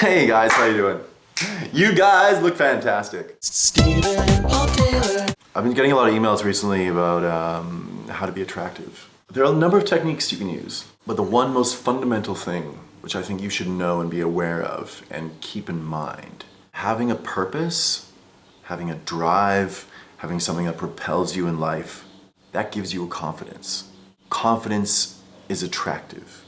Hey guys, how you doing? You guys look fantastic. I've been getting a lot of emails recently about how to be attractive. There are a number of techniques you can use, but the one most fundamental thing, which I think you should know and be aware of and keep in mind, having a purpose, having a drive, having something that propels you in life, that gives you a confidence. Confidence is attractive.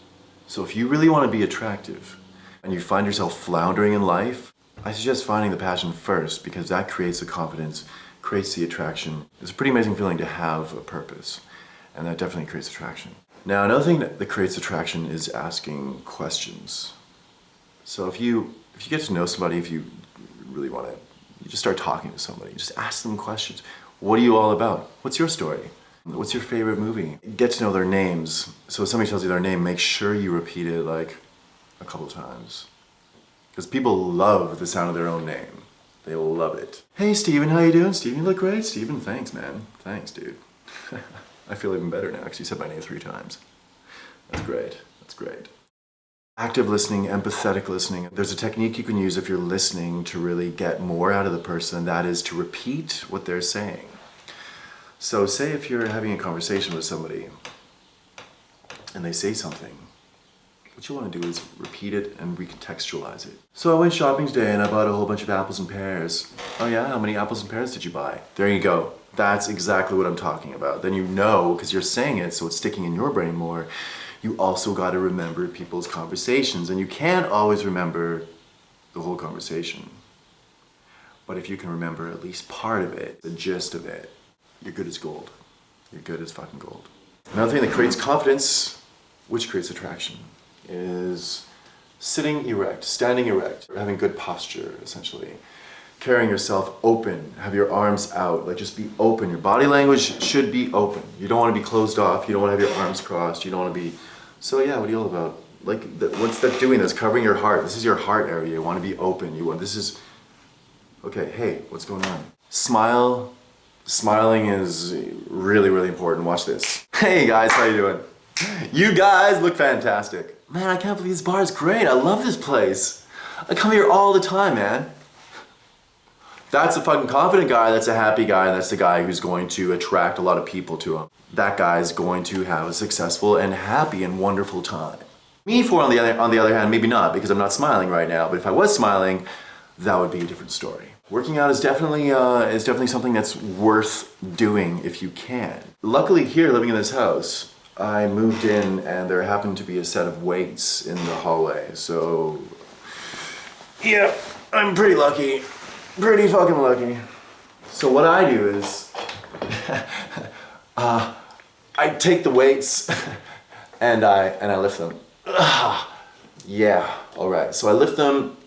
So if you really want to be attractive and you find yourself floundering in life, I suggest finding the passion first, because that creates the confidence, creates the attraction. It's a pretty amazing feeling to have a purpose, and that definitely creates attraction. Now, another thing that creates attraction is asking questions. So if you get to know somebody, if you really want to, you just start talking to somebody, just ask them questions. What are you all about? What's your story? What's your favorite movie? Get to know their names. So if somebody tells you their name, make sure you repeat it like a couple times. Because people love the sound of their own name. They love it. Hey Steven, how you doing? Steven, you look great. Steven, thanks man. Thanks, dude. I feel even better now because you said my name 3 times. That's great. That's great. Active listening, empathetic listening. There's a technique you can use if you're listening to really get more out of the person, and that is to repeat what they're saying. So say if you're having a conversation with somebody and they say something, what you want to do is repeat it and recontextualize it. So I went shopping today and I bought a whole bunch of apples and pears. Oh yeah, how many apples and pears did you buy? There you go. That's exactly what I'm talking about. Then you know, because you're saying it, so it's sticking in your brain more. You also got to remember people's conversations, and you can't always remember the whole conversation. But if you can remember at least part of it, the gist of it, you're good as gold. You're good as fucking gold. Another thing that creates confidence, which creates attraction, is sitting erect, standing erect, having good posture, essentially. Carrying yourself open, have your arms out, like just be open. Your body language should be open. You don't want to be closed off, you don't want to have your arms crossed, you don't want to be... So yeah, what are you all about? Like, what's that doing? That's covering your heart. This is your heart area. You want to be open. This is... Okay, hey, what's going on? Smile. Smiling is really, really important. Watch this. Hey guys, how you doing? You guys look fantastic. Man, I can't believe this bar is great. I love this place. I come here all the time, man. That's a fucking confident guy, that's a happy guy, and that's the guy who's going to attract a lot of people to him. That guy's going to have a successful and happy and wonderful time. Me, on the other hand, maybe not, because I'm not smiling right now, but if I was smiling, that would be a different story. Working out is definitely something that's worth doing if you can. Luckily here, living in this house, I moved in and there happened to be a set of weights in the hallway, so yeah, I'm pretty lucky. Pretty fucking lucky. So what I do is, I take the weights and I lift them. Yeah, all right. So I lift them,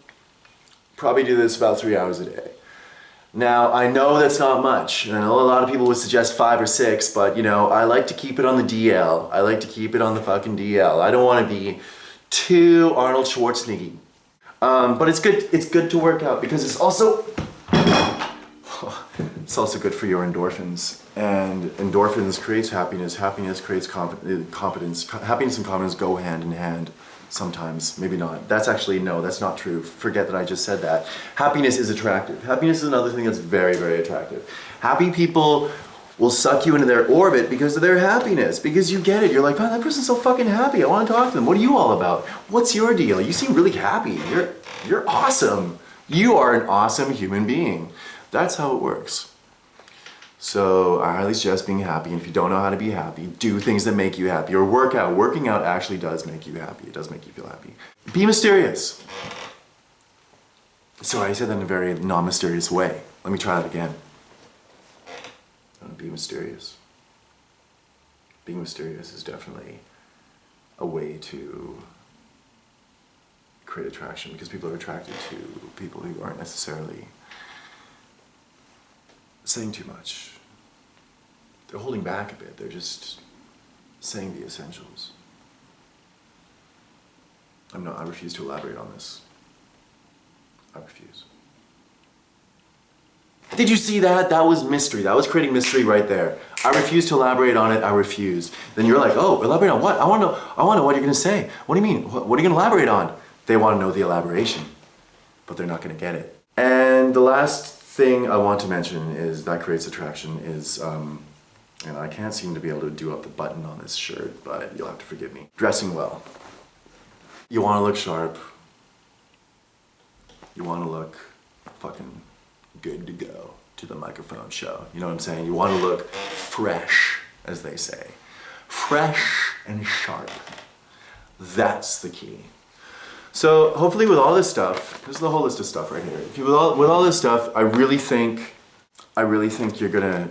probably do this about 3 hours a day. Now, I know that's not much, and I know a lot of people would suggest 5 or 6, but you know, I like to keep it on the DL. I like to keep it on the fucking DL. I don't want to be too Arnold Schwarzenegger. But it's good to work out because it's also good for your endorphins. And endorphins creates happiness. Happiness creates confidence. Happiness and confidence go hand in hand. Sometimes, maybe not. That's not true. Forget that I just said that. Happiness is attractive. Happiness is another thing that's very, very attractive. Happy people will suck you into their orbit because of their happiness, because you get it. You're like, man, that person's so fucking happy. I want to talk to them. What are you all about? What's your deal? You seem really happy. You're awesome. You are an awesome human being. That's how it works. So I highly suggest being happy, and if you don't know how to be happy, do things that make you happy, or work out. Working out actually does make you happy. It does make you feel happy. Be mysterious. So I said that in a very non-mysterious way. Let me try that again. Be mysterious. Being mysterious is definitely a way to create attraction, because people are attracted to people who aren't necessarily saying too much. They're holding back a bit. They're just saying the essentials. I refuse to elaborate on this. I refuse. Did you see that? That was mystery. That was creating mystery right there. I refuse to elaborate on it. I refuse. Then you're like, oh, elaborate on what? I want to know what you're going to say. What do you mean? What are you going to elaborate on? They want to know the elaboration. but they're not going to get it. And the last thing I want to mention is that creates attraction is, and I can't seem to be able to do up the button on this shirt, but you'll have to forgive me. Dressing well. You want to look sharp. You want to look fucking good to go to the microphone show. You know what I'm saying? You want to look fresh, as they say. Fresh and sharp. That's the key. So hopefully with all this stuff, this is the whole list of stuff right here. If you, with all this stuff, I really think you're gonna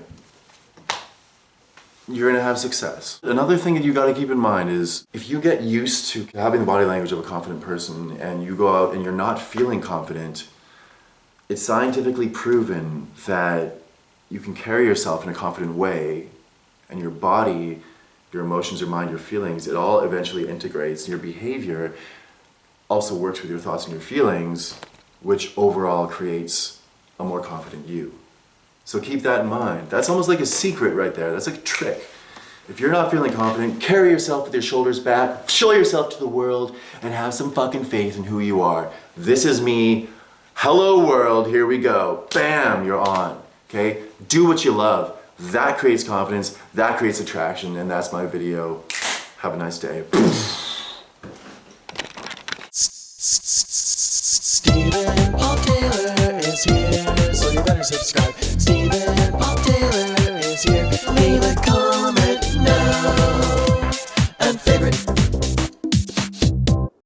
have success. Another thing that you gotta keep in mind is if you get used to having the body language of a confident person and you go out and you're not feeling confident, it's scientifically proven that you can carry yourself in a confident way and your body, your emotions, your mind, your feelings, it all eventually integrates. Your behavior also works with your thoughts and your feelings, which overall creates a more confident you. So keep that in mind. That's almost like a secret right there. That's like a trick. If you're not feeling confident, carry yourself with your shoulders back, show yourself to the world, and have some fucking faith in who you are. This is me. Hello world, here we go. Bam, you're on. Okay? Do what you love. That creates confidence, that creates attraction, and that's my video. Have a nice day. Stephen Paul Taylor is here, so you better subscribe.